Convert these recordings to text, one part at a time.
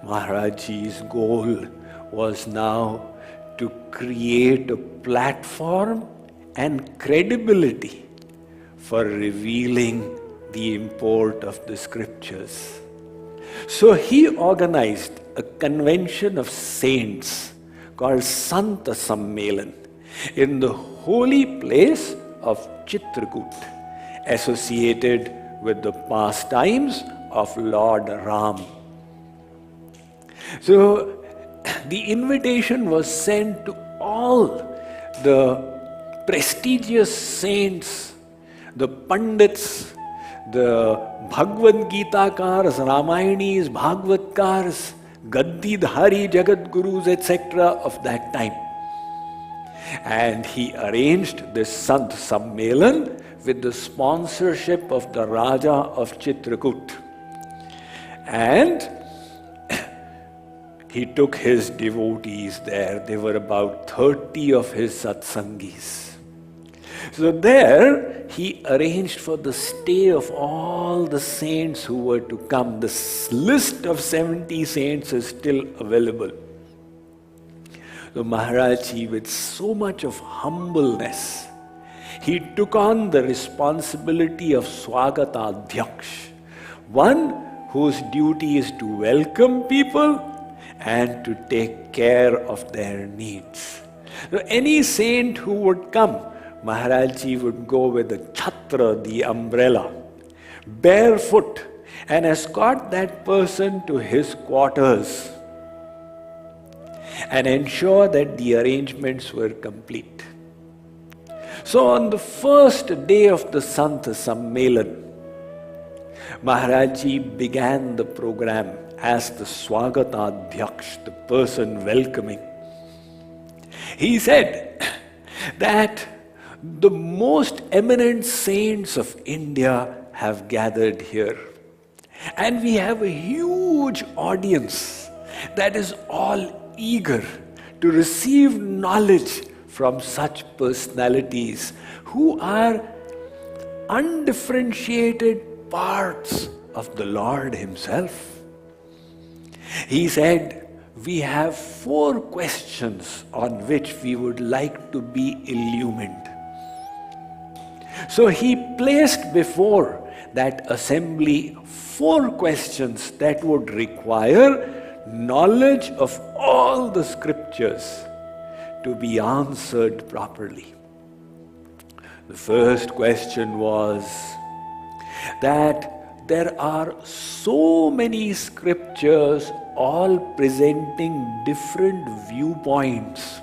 Maharaji's goal was now to create a platform and credibility for revealing the import of the scriptures. So he organized a convention of saints called Sant Sammelan in the holy place of Chitrakoot, associated with the pastimes of Lord Ram. So the invitation was sent to all the prestigious saints, the Pandits, the Bhagavad Gita-kars, Ramayanis, Bhagavatkars, Gaddidhari, Jagadgurus, etc. of that time. And he arranged this Sant Sammelan with the sponsorship of the Raja of Chitrakoot. And he took his devotees there. There were about 30 of his satsangis. So there he arranged for the stay of all the saints who were to come. The list of 70 saints is still available. So Maharaji, with so much of humbleness, he took on the responsibility of Swagatadhyaksh, one whose duty is to welcome people and to take care of their needs. So any saint who would come, Maharaji would go with the chhatra, the umbrella, barefoot, and escort that person to his quarters and ensure that the arrangements were complete. So on the first day of the Sant Sammelan, Maharaji began the program as the Swagatadhyaksh, the person welcoming. He said that the most eminent saints of India have gathered here. And we have a huge audience that is all eager to receive knowledge from such personalities who are undifferentiated parts of the Lord Himself. He said, we have 4 questions on which we would like to be illumined. So he placed before that assembly 4 questions that would require knowledge of all the scriptures to be answered properly. The first question was that there are so many scriptures all presenting different viewpoints.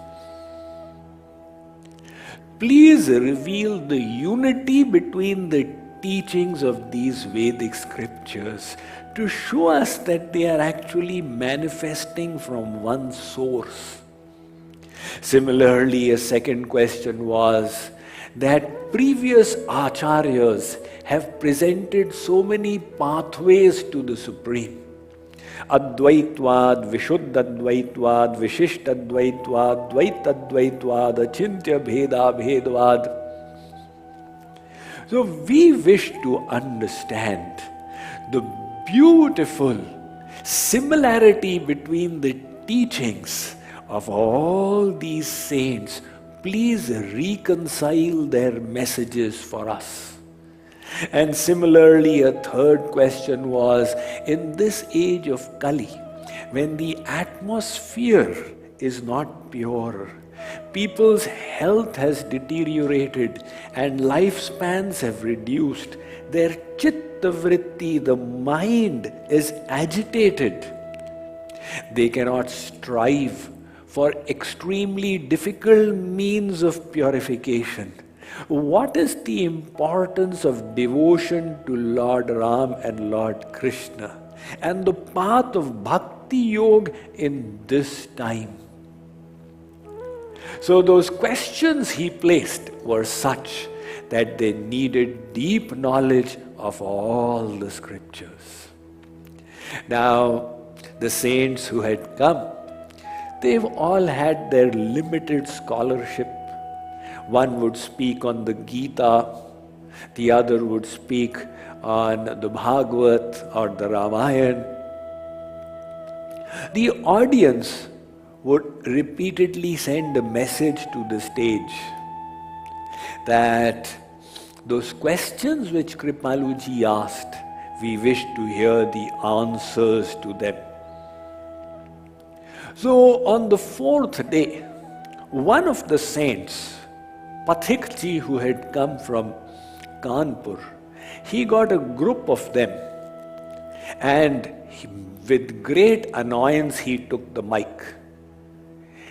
Please reveal the unity between the teachings of these Vedic scriptures to show us that they are actually manifesting from one source. Similarly, a second question was that previous acharyas have presented so many pathways to the Supreme. Advaitvad, Vishuddhadvaitvad, Vishishtadvaitvad, Dvaitadvaitvad, Achintya Bheda Bhedvad. So we wish to understand the beautiful similarity between the teachings of all these saints. Please reconcile their messages for us. And similarly, a third question was, in this age of Kali, when the atmosphere is not pure, people's health has deteriorated and lifespans have reduced, their chitta vritti, the mind, is agitated. They cannot strive for extremely difficult means of purification. What is the importance of devotion to Lord Ram and Lord Krishna and the path of Bhakti Yoga in this time? So those questions he placed were such that they needed deep knowledge of all the scriptures. Now, the saints who had come, they've all had their limited scholarship. One would speak on the Gita, the other would speak on the Bhagavad or the Ramayana. The audience would repeatedly send a message to the stage that those questions which Kripaluji asked, we wish to hear the answers to them. So on the fourth day, one of the saints, Pathikji, who had come from Kanpur, he got a group of them, and with great annoyance he took the mic.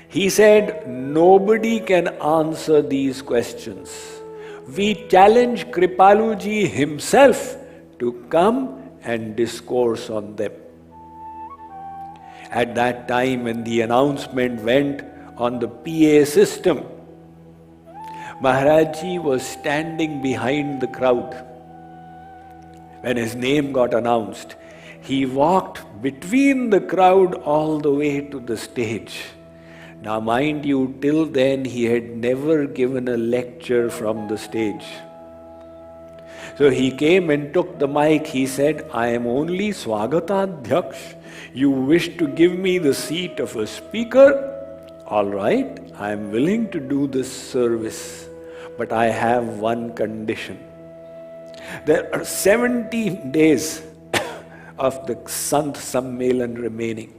He said, nobody can answer these questions. We challenge Kripaluji himself to come and discourse on them. At that time, when the announcement went on the PA system, Maharaji was standing behind the crowd. When his name got announced, he walked between the crowd all the way to the stage. Now mind you, till then he had never given a lecture from the stage. So he came and took the mic. He said, I am only Swagatadhyaksh. You wish to give me the seat of a speaker? All right, I am willing to do this service. But I have one condition. There are 17 days of the Sant Sammelan remaining.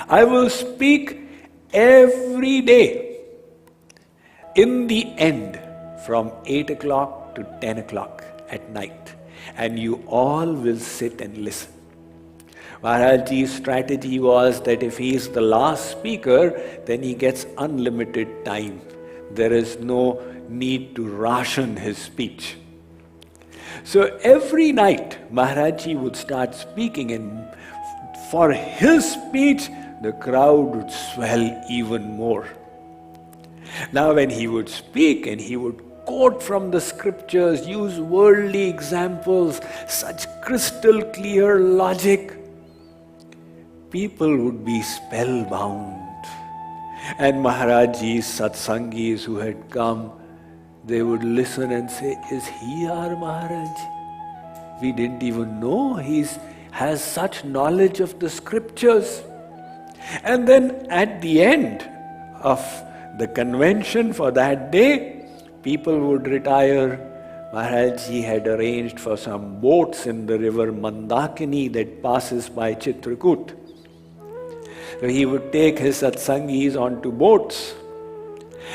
I will speak every day in the end from 8 o'clock to 10 o'clock at night, and you all will sit and listen. Maharaji's strategy was that if he is the last speaker, then he gets unlimited time. There is no need to ration his speech. So every night Maharaji would start speaking, and for his speech the crowd would swell even more. Now when he would speak and he would quote from the scriptures, use worldly examples, such crystal clear logic, people would be spellbound. And Maharaji's satsangis who had come, they would listen and say, is he our Maharaj? We didn't even know he has such knowledge of the scriptures. And then at the end of the convention for that day, people would retire. Maharaji had arranged for some boats in the river Mandakini that passes by Chitrakoot. So he would take his satsangis onto boats,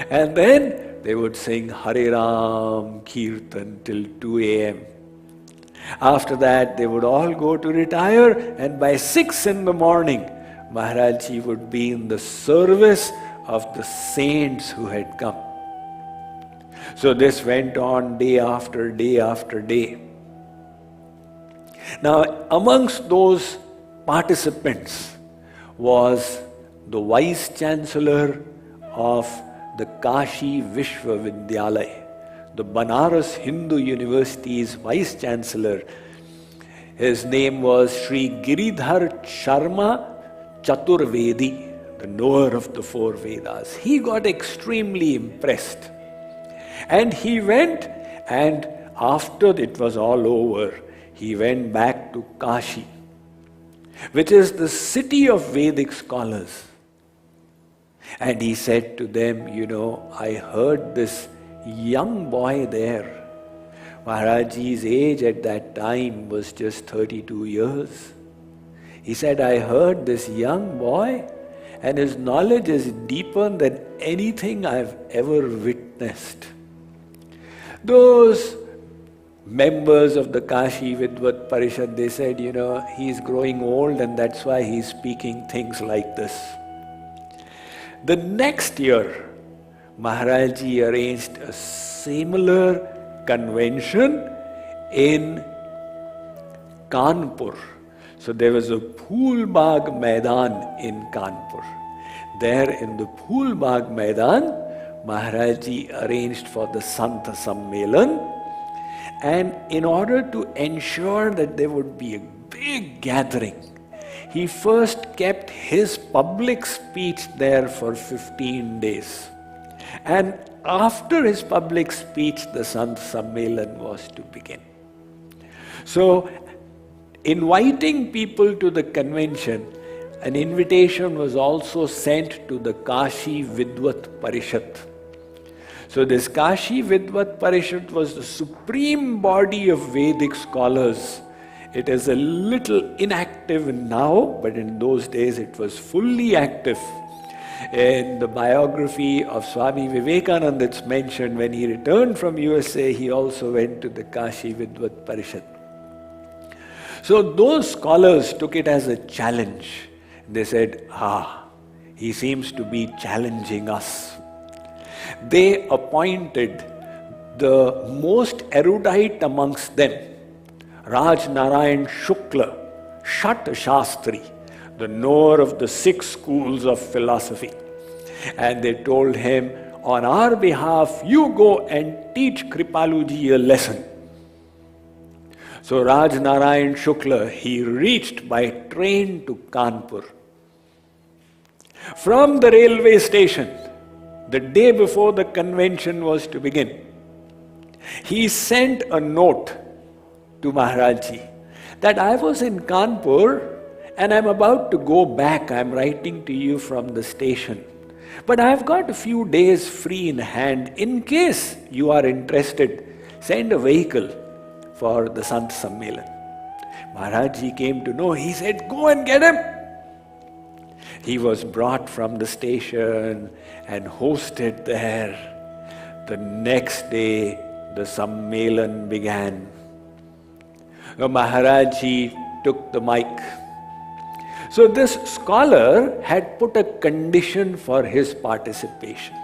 and then they would sing Hare Ram Kirtan till 2 a.m. After that, they would all go to retire, and by 6 in the morning, Maharaji would be in the service of the saints who had come. So this went on day after day after day. Now, amongst those participants was the Vice Chancellor of the Kashi Vishwavidyalaya, the Banaras Hindu University's Vice Chancellor. His name was Shri Giridhar Sharma Chaturvedi, the knower of the 4 Vedas. He got extremely impressed. And he went, and after it was all over, he went back to Kashi, which is the city of Vedic scholars. And he said to them, I heard this young boy there. Maharaji's age at that time was just 32 years. He said, I heard this young boy, and his knowledge is deeper than anything I've ever witnessed. Those members of the Kashi Vidvat Parishad, they said, he's growing old and that's why he's speaking things like this. The next year, Maharaji arranged a similar convention in Kanpur. So there was a Phoolbagh Maidan in Kanpur. There in the Phoolbagh Maidan, Maharaji arranged for the Sant Sammelan, and in order to ensure that there would be a big gathering, he first kept his public speech there for 15 days. And after his public speech, the Sant Sammelan was to begin. So, inviting people to the convention, an invitation was also sent to the Kashi Vidvat Parishad. So this Kashi Vidvat Parishad was the supreme body of Vedic scholars. It is a little inactive now, but in those days it was fully active. In the biography of Swami Vivekananda, it's mentioned when he returned from USA, he also went to the Kashi Vidvat Parishad. So those scholars took it as a challenge. They said, he seems to be challenging us. They appointed the most erudite amongst them, Raj Narayan Shukla, Shat Shastri, the knower of the 6 schools of philosophy. And they told him, on our behalf, you go and teach Kripaluji a lesson. So Raj Narayan Shukla, he reached by train to Kanpur. From the railway station, the day before the convention was to begin, he sent a note to Maharaji that I was in Kanpur and I'm about to go back. I'm writing to you from the station. But I've got a few days free in hand. In case you are interested, send a vehicle for the Sant Sammelan. Maharaji came to know. He said, go and get him. He was brought from the station and hosted there. The next day, the Sammelan began. Now, Maharaji took the mic. So this scholar had put a condition for his participation.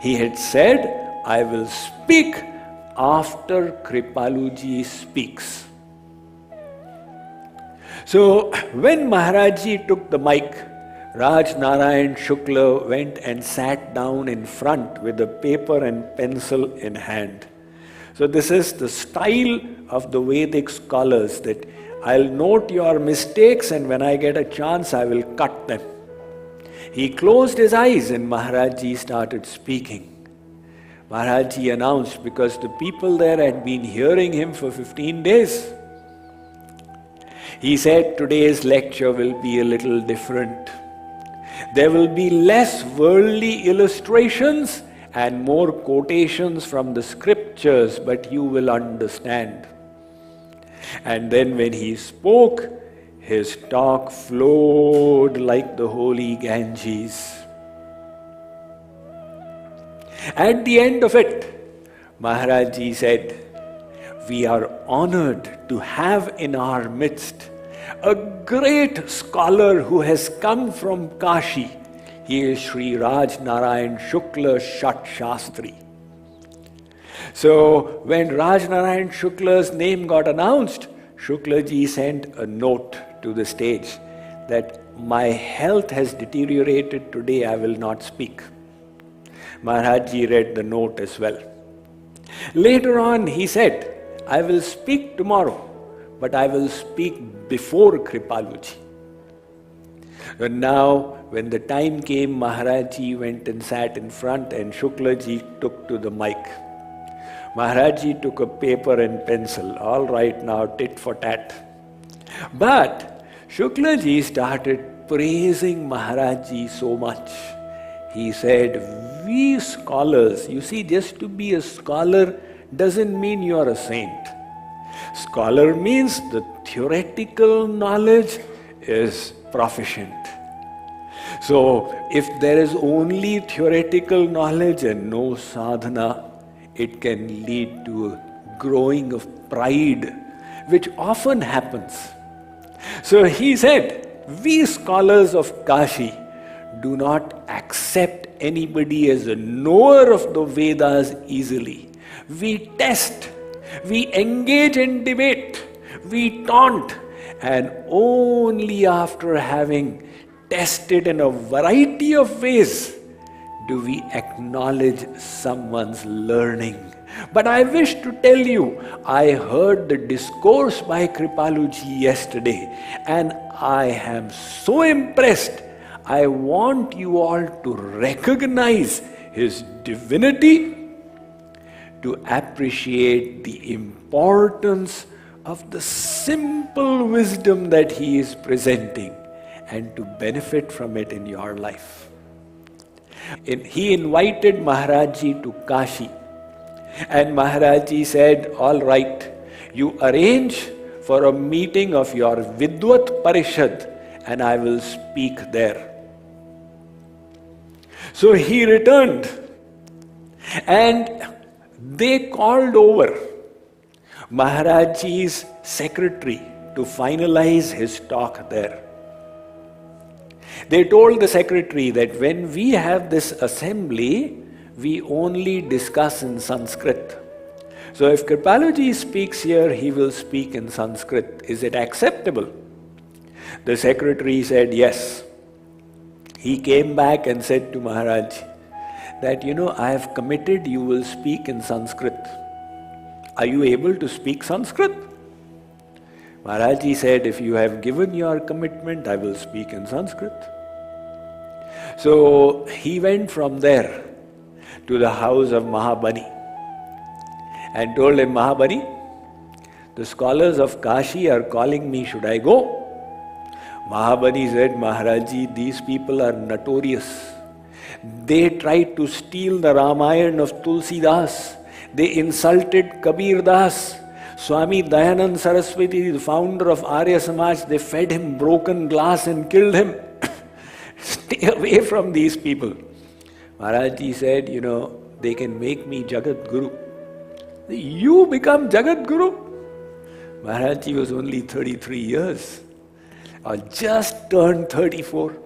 He had said, I will speak after Kripaluji speaks. So when Maharaji took the mic, Raj Narayan Shukla went and sat down in front with a paper and pencil in hand. So this is the style of the Vedic scholars, that I'll note your mistakes and when I get a chance I will cut them. He closed his eyes and Maharaji started speaking. Maharaji announced, because the people there had been hearing him for 15 days. He said, today's lecture will be a little different. There will be less worldly illustrations and more quotations from the scriptures, but you will understand. And then when he spoke, his talk flowed like the holy Ganges. At the end of it, Maharaji said, we are honored to have in our midst a great scholar who has come from Kashi. He is Sri Raj Narayan Shukla Shat Shastri. So when Raj Narayan Shukla's name got announced, Shuklaji sent a note to the stage that my health has deteriorated today, I will not speak. Maharaji read the note as well. Later on he said, I will speak tomorrow, but I will speak before Kripaluji. And now, when the time came, Maharaji went and sat in front and Shuklaji took to the mic. Maharaji took a paper and pencil. All right, now tit for tat. But Shuklaji started praising Maharaji so much. He said, we scholars, you see, just to be a scholar doesn't mean you're a saint. Scholar means the theoretical knowledge is proficient. So, if there is only theoretical knowledge and no sadhana, it can lead to a growing of pride, which often happens. So he said, we scholars of Kashi do not accept anybody as a knower of the Vedas easily. We test, we engage in debate, we taunt, and only after having tested in a variety of ways do we acknowledge someone's learning. But I wish to tell you, I heard the discourse by Kripaluji yesterday and I am so impressed. I want you all to recognize his divinity, to appreciate the importance of the simple wisdom that he is presenting, and to benefit from it in your life. He invited Maharaji to Kashi, and Maharaji said, all right, you arrange for a meeting of your Vidvat Parishad and I will speak there. So he returned and they called over Maharaji's secretary to finalize his talk there. They told the secretary that when we have this assembly, we only discuss in Sanskrit. So if Kripaluji speaks here, he will speak in Sanskrit. Is it acceptable? The secretary said yes. He came back and said to Maharaj that, I have committed you will speak in Sanskrit. Are you able to speak Sanskrit? Maharaji said, if you have given your commitment, I will speak in Sanskrit. So he went from there to the house of Mahabani and told him, Mahabani, the scholars of Kashi are calling me, should I go? Mahabani said, Maharaji, these people are notorious. They tried to steal the Ramayana of Tulsidas. They insulted Kabir Das. Swami Dayanand Saraswati, the founder of Arya Samaj, they fed him broken glass and killed him. Stay away from these people. Maharaji said, they can make me Jagadguru. You become Jagadguru? Maharaji was only 33 years. Or just turned 34.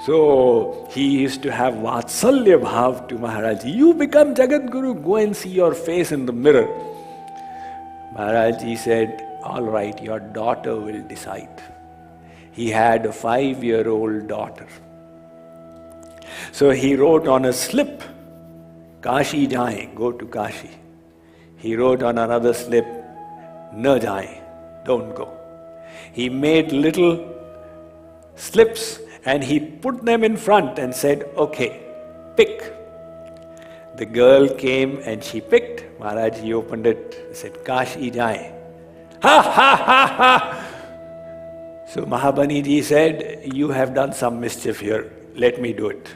So he used to have Vatsalya Bhav to Maharaji. You become Jagadguru, go and see your face in the mirror. Maharaji said, all right, your daughter will decide. He had a 5-year-old daughter. So he wrote on a slip, Kashi jaye, go to Kashi. He wrote on another slip, na jaye, don't go. He made little slips and he put them in front and said, okay, pick. The girl came and she picked. Maharaji opened it, said, Kashi jaye. Ha ha ha ha! So Mahabani ji said, you have done some mischief here, let me do it.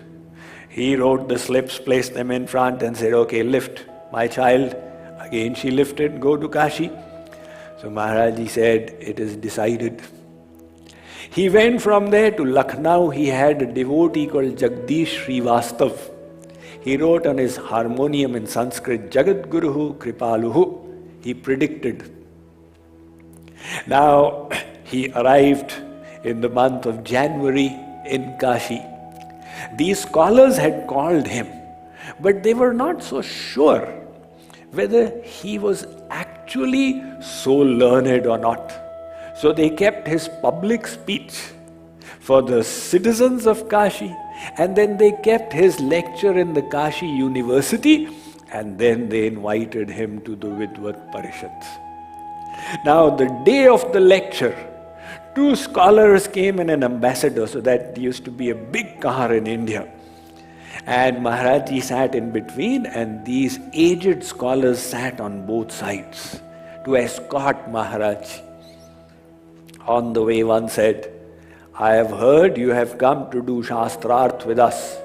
He wrote the slips, placed them in front and said, okay, lift, my child. Again she lifted, go to Kashi. So Maharaji said, it is decided. He went from there to Lucknow. He had a devotee called Jagdish Srivastav. He wrote on his harmonium in Sanskrit, Jagadguru Kripaluji. He predicted. Now, he arrived in the month of January in Kashi. These scholars had called him, but they were not so sure whether he was actually so learned or not. So they kept his public speech for the citizens of Kashi, and then they kept his lecture in the Kashi University, and then they invited him to the Vidvat Parishads. Now, the day of the lecture, 2 scholars came and an ambassador, so that used to be a big car in India. And Maharaji sat in between, and these aged scholars sat on both sides to escort Maharaji. On the way, one said, I have heard you have come to do Shastrarth with us.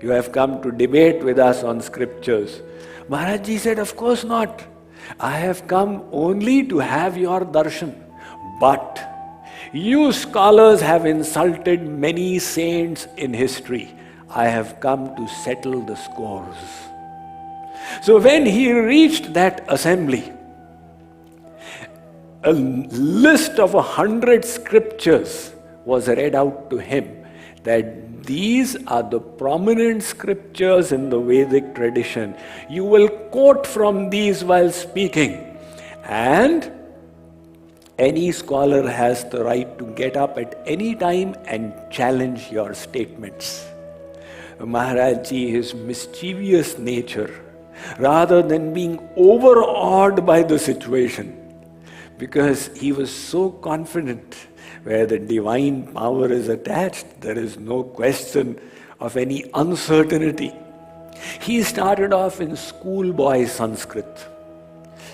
You have come to debate with us on scriptures. Maharaji said, of course not. I have come only to have your darshan. But you scholars have insulted many saints in history. I have come to settle the scores. So when he reached that assembly, a list of 100 scriptures was read out to him, that these are the prominent scriptures in the Vedic tradition. You will quote from these while speaking, and any scholar has the right to get up at any time and challenge your statements. Maharaji, his mischievous nature, rather than being overawed by the situation, because he was so confident where the divine power is attached, there is no question of any uncertainty. He started off in schoolboy Sanskrit.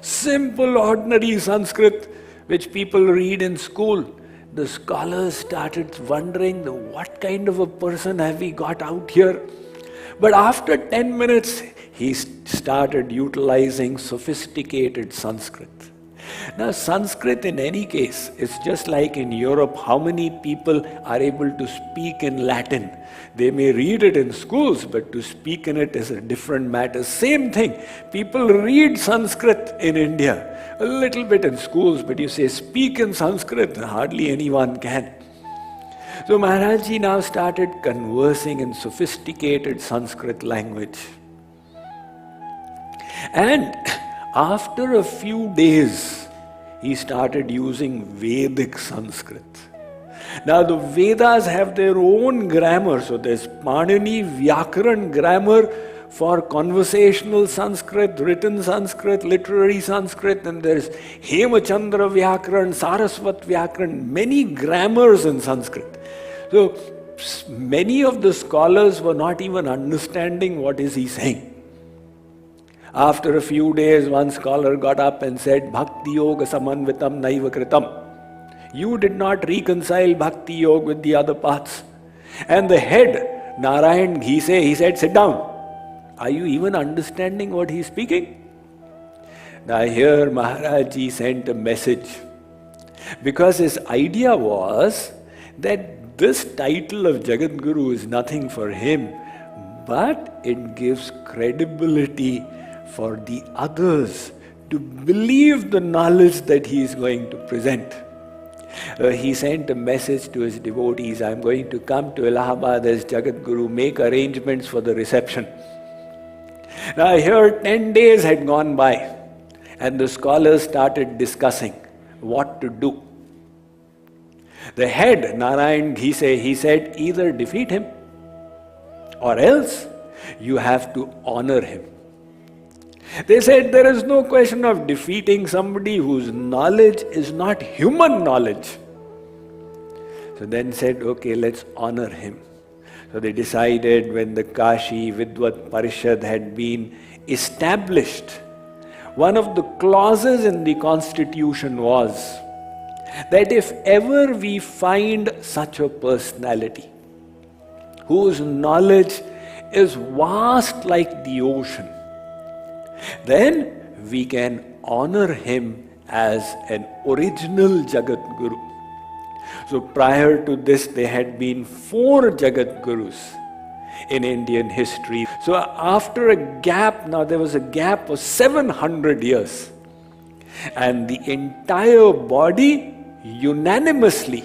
Simple, ordinary Sanskrit, which people read in school. the scholars started wondering, what kind of a person have we got out here? But after 10 minutes, he started utilizing sophisticated Sanskrit. Now, Sanskrit in any case, it's just like in Europe, how many people are able to speak in Latin? They may read it in schools, but to speak in it is a different matter. Same thing. People read Sanskrit in India, a little bit in schools, but you say speak in Sanskrit, hardly anyone can. So Maharaji now started conversing in sophisticated Sanskrit language. And after a few days, he started using Vedic Sanskrit. Now the Vedas have their own grammar. So there's Panini Vyakaran grammar for conversational Sanskrit, written Sanskrit, literary Sanskrit, and there's Hemachandra Vyakaran, Saraswat Vyakaran, many grammars in Sanskrit. So many of the scholars were not even understanding what is he saying. After a few days, one scholar got up and said, Bhakti Yoga Samanvitam Naiva Kritam. You did not reconcile Bhakti Yoga with the other paths. And the head, Narayan Ghise, he said, sit down. Are you even understanding what he is speaking? Now here Maharaji sent a message. Because his idea was that this title of Jagadguru is nothing for him, but it gives credibility for the others to believe the knowledge that he is going to present. He sent a message to his devotees, I am going to come to Allahabad as Jagadguru, make arrangements for the reception. Now here 10 days had gone by and the scholars started discussing what to do. The head, Narayan Ghise, he said, either defeat him or else you have to honor him. They said there is no question of defeating somebody whose knowledge is not human knowledge. So then said, okay, let's honor him. So they decided when the Kashi Vidvat Parishad had been established, one of the clauses in the constitution was that if ever we find such a personality whose knowledge is vast like the ocean, then we can honor him as an original Jagadguru. So prior to this, there had been 4 Jagadgurus in Indian history. So after a gap, now there was a gap of 700 years. And the entire body unanimously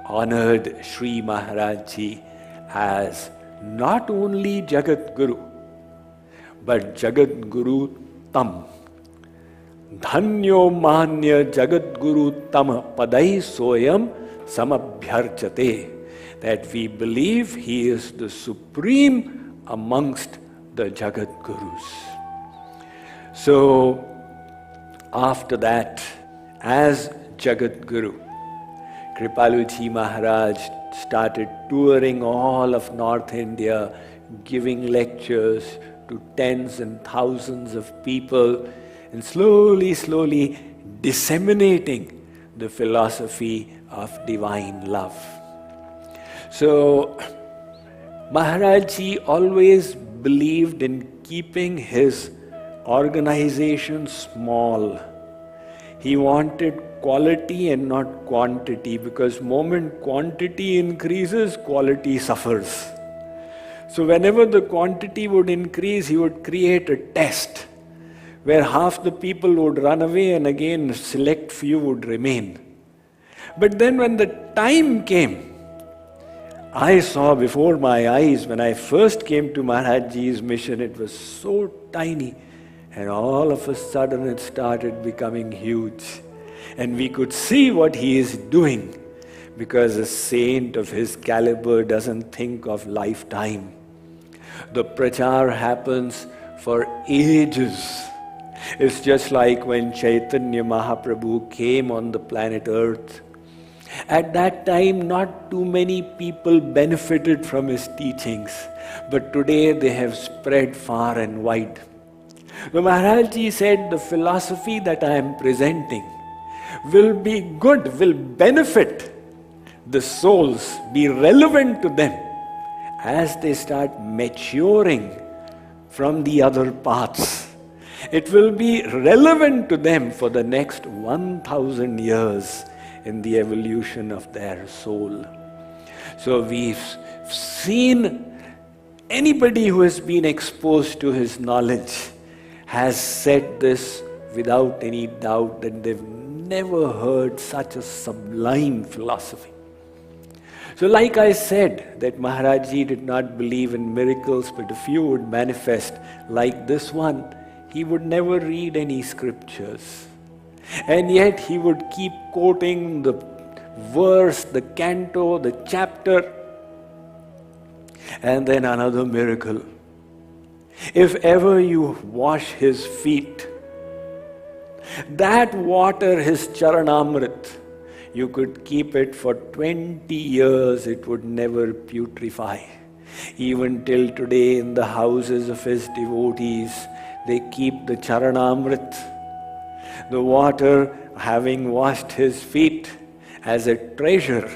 honored Shri Maharaji as not only Jagadguru, but Jagadguru Tam. Dhanyo Manya Jagadguru Tam Padai Soyam Samabhyarchate. That we believe he is the supreme amongst the Jagadgurus. So, after that, as Jagadguru, Kripaluji Maharaj started touring all of North India, giving lectures to tens and thousands of people, and slowly disseminating the philosophy of divine love. So, Maharaji always believed in keeping his organization small. He wanted quality and not quantity, because moment quantity increases, quality suffers. So whenever the quantity would increase, he would create a test where half the people would run away and again select few would remain. But then when the time came, I saw before my eyes when I first came to Maharaji's mission, it was so tiny, and all of a sudden it started becoming huge. And we could see what he is doing, because a saint of his caliber doesn't think of lifetime. The prachar happens for ages. It's just like when Chaitanya Mahaprabhu came on the planet Earth. At that time, not too many people benefited from his teachings, but today they have spread far and wide. The Maharaji said, the philosophy that I am presenting will be good, will benefit the souls be relevant to them as they start maturing from the other paths. It will be relevant to them for the next 1,000 years in the evolution of their soul. So we've seen anybody who has been exposed to his knowledge has said this without any doubt, that they've never heard such a sublime philosophy. So like I said, that Maharaji did not believe in miracles, but if you would manifest like this one, he would never read any scriptures. And yet he would keep quoting the verse, the canto, the chapter, and then another miracle. If ever you wash his feet, that water, his charanamrit, you could keep it for 20 years, it would never putrefy. Even till today in the houses of his devotees, they keep the charanamrit, the water having washed his feet, as a treasure.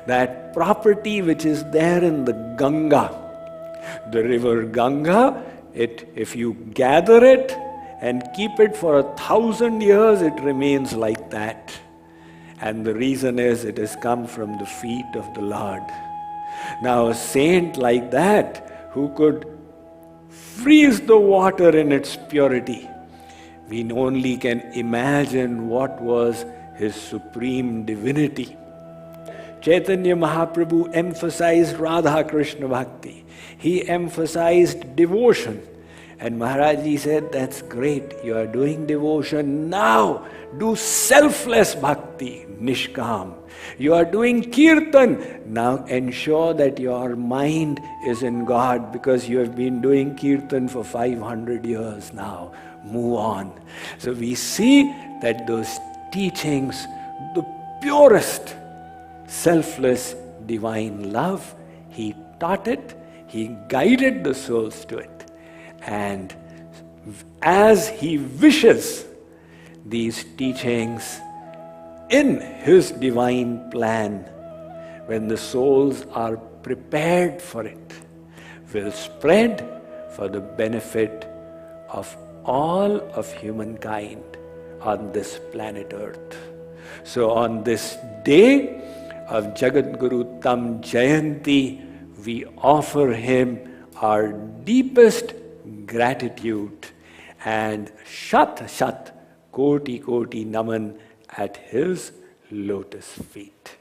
That property which is there in the Ganga, the river Ganga, if you gather it and keep it for 1,000 years, it remains like that. And the reason is it has come from the feet of the Lord. Now a saint like that, who could freeze the water in its purity, we only can imagine what was his supreme divinity. Chaitanya Mahaprabhu emphasized Radha Krishna Bhakti. He emphasized devotion. And Maharaji said, that's great, you are doing devotion. Now do selfless bhakti, nishkam. You are doing kirtan. Now ensure that your mind is in God, because you have been doing kirtan for 500 years now. Move on. So we see that those teachings, the purest, selfless divine love, he taught it, he guided the souls to it. And as he wishes, these teachings in his divine plan, when the souls are prepared for it, will spread for the benefit of all of humankind on this planet Earth. So on this day of Jagadguru Tam Jayanti, we offer him our deepest gratitude and Shat Shat Koti Koti Naman at his lotus feet.